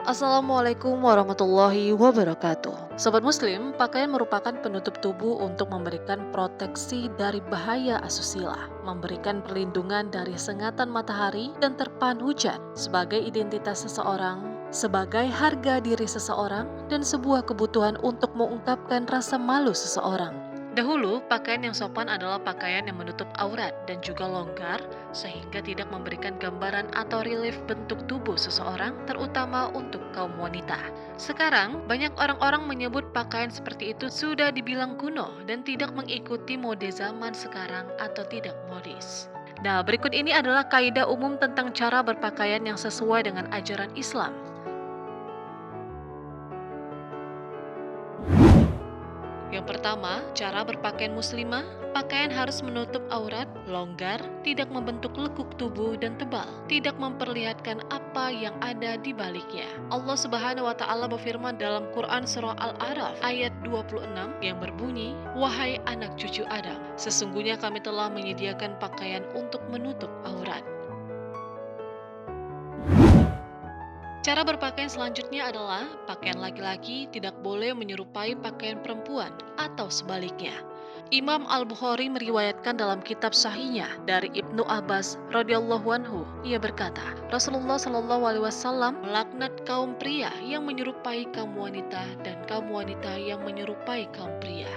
Assalamualaikum warahmatullahi wabarakatuh. Sobat Muslim, pakaian merupakan penutup tubuh untuk memberikan proteksi dari bahaya asusila, memberikan perlindungan dari sengatan matahari dan terpaan hujan, sebagai identitas seseorang, sebagai harga diri seseorang, dan sebuah kebutuhan untuk mengungkapkan rasa malu seseorang. Dahulu, pakaian yang sopan adalah pakaian yang menutup aurat dan juga longgar, sehingga tidak memberikan gambaran atau relief bentuk tubuh seseorang, terutama untuk kaum wanita. Sekarang, banyak orang-orang menyebut pakaian seperti itu sudah dibilang kuno dan tidak mengikuti mode zaman sekarang atau tidak modis. Nah, berikut ini adalah kaidah umum tentang cara berpakaian yang sesuai dengan ajaran Islam. Yang pertama, cara berpakaian muslimah, pakaian harus menutup aurat, longgar, tidak membentuk lekuk tubuh dan tebal, tidak memperlihatkan apa yang ada di baliknya. Allah Subhanahu wa taala berfirman dalam Quran surah Al-A'raf ayat 26 yang berbunyi, "Wahai anak cucu Adam, sesungguhnya kami telah menyediakan pakaian untuk menutup aurat." Cara berpakaian selanjutnya adalah pakaian laki-laki tidak boleh menyerupai pakaian perempuan atau sebaliknya. Imam Al-Bukhari meriwayatkan dalam kitab sahihnya dari Ibnu Abbas radhiyallahu anhu. Ia berkata, Rasulullah shallallahu alaihi wasallam melaknat kaum pria yang menyerupai kaum wanita dan kaum wanita yang menyerupai kaum pria.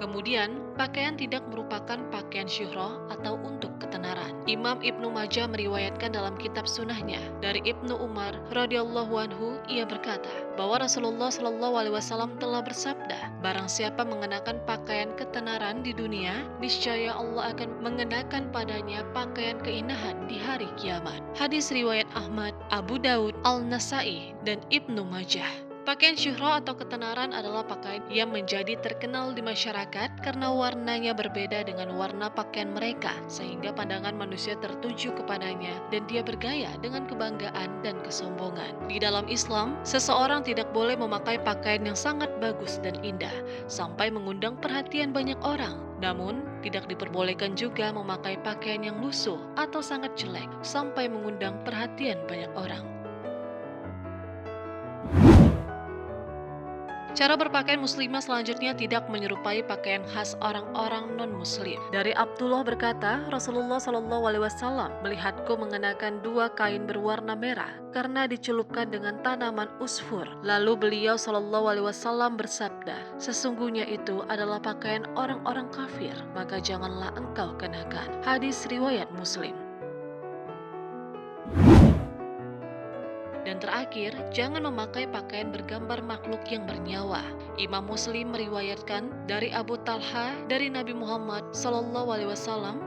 Kemudian, pakaian tidak merupakan pakaian syuhroh atau untuk ketenaran. Imam Ibnu Majah meriwayatkan dalam kitab sunahnya dari Ibnu Umar radhiyallahu anhu, ia berkata bahwa Rasulullah shallallahu alaihi wasallam telah bersabda, barang siapa mengenakan pakaian ketenaran di dunia, niscaya Allah akan mengenakan padanya pakaian keinahan di hari kiamat. Hadis riwayat Ahmad, Abu Daud, Al-Nasai, dan Ibnu Majah. Pakaian syuhro atau ketenaran adalah pakaian yang menjadi terkenal di masyarakat karena warnanya berbeda dengan warna pakaian mereka, sehingga pandangan manusia tertuju kepadanya dan dia bergaya dengan kebanggaan dan kesombongan. Di dalam Islam, seseorang tidak boleh memakai pakaian yang sangat bagus dan indah, sampai mengundang perhatian banyak orang. Namun, tidak diperbolehkan juga memakai pakaian yang lusuh atau sangat jelek, sampai mengundang perhatian banyak orang. Cara berpakaian muslimah selanjutnya tidak menyerupai pakaian khas orang-orang non-muslim. Dari Abdullah berkata, Rasulullah Shallallahu Alaihi Wasallam melihatku mengenakan dua kain berwarna merah karena dicelupkan dengan tanaman usfur. Lalu beliau Shallallahu Alaihi Wasallam bersabda, sesungguhnya itu adalah pakaian orang-orang kafir, maka janganlah engkau kenakan. Hadis riwayat Muslim. Dan terakhir, jangan memakai pakaian bergambar makhluk yang bernyawa. Imam Muslim meriwayatkan dari Abu Talha dari Nabi Muhammad SAW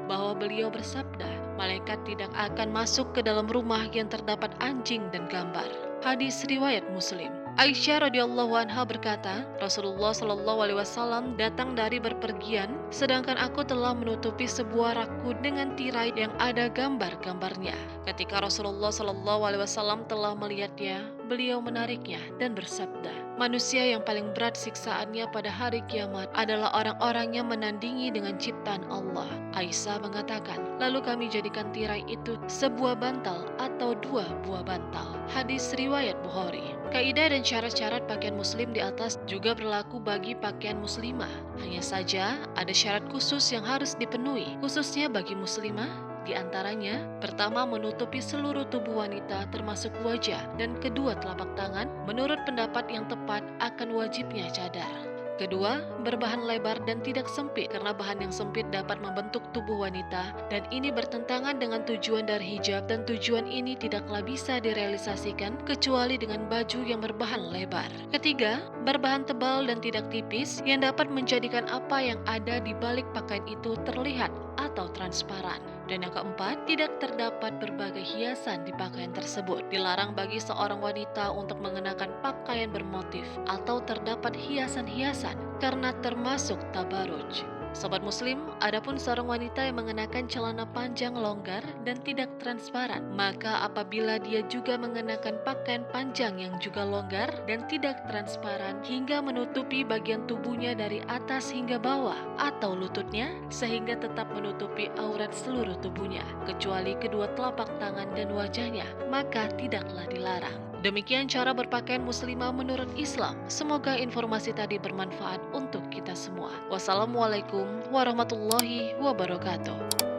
bahwa beliau bersabda, malaikat tidak akan masuk ke dalam rumah yang terdapat anjing dan gambar. Hadis riwayat Muslim. Aisyah radhiyallahu anha berkata, Rasulullah shallallahu alaihi wasallam datang dari berpergian, sedangkan aku telah menutupi sebuah rakku dengan tirai yang ada gambar-gambarnya. Ketika Rasulullah shallallahu alaihi wasallam telah melihatnya, beliau menariknya dan bersabda, manusia yang paling berat siksaannya pada hari kiamat adalah orang-orang yang menandingi dengan ciptaan Allah. Aisyah mengatakan, lalu kami jadikan tirai itu sebuah bantal atau dua buah bantal. Hadis riwayat Bukhari. Kaidah dan syarat-syarat pakaian muslim di atas juga berlaku bagi pakaian muslimah. Hanya saja ada syarat khusus yang harus dipenuhi, khususnya bagi muslimah. Di antaranya, pertama menutupi seluruh tubuh wanita termasuk wajah, dan kedua telapak tangan menurut pendapat yang tepat akan wajibnya cadar. Kedua, berbahan lebar dan tidak sempit karena bahan yang sempit dapat membentuk tubuh wanita dan ini bertentangan dengan tujuan dari hijab dan tujuan ini tidaklah bisa direalisasikan kecuali dengan baju yang berbahan lebar. Ketiga, berbahan tebal dan tidak tipis yang dapat menjadikan apa yang ada di balik pakaian itu terlihat atau transparan. Dan yang keempat, tidak terdapat berbagai hiasan di pakaian tersebut. Dilarang bagi seorang wanita untuk mengenakan pakaian bermotif atau terdapat hiasan-hiasan karena termasuk tabaruj. Sobat Muslim, adapun seorang wanita yang mengenakan celana panjang longgar dan tidak transparan, maka apabila dia juga mengenakan pakaian panjang yang juga longgar dan tidak transparan hingga menutupi bagian tubuhnya dari atas hingga bawah atau lututnya, sehingga tetap menutupi aurat seluruh tubuhnya, kecuali kedua telapak tangan dan wajahnya, maka tidaklah dilarang. Demikian cara berpakaian muslimah menurut Islam. Semoga informasi tadi bermanfaat untuk kita semua. Wassalamualaikum warahmatullahi wabarakatuh.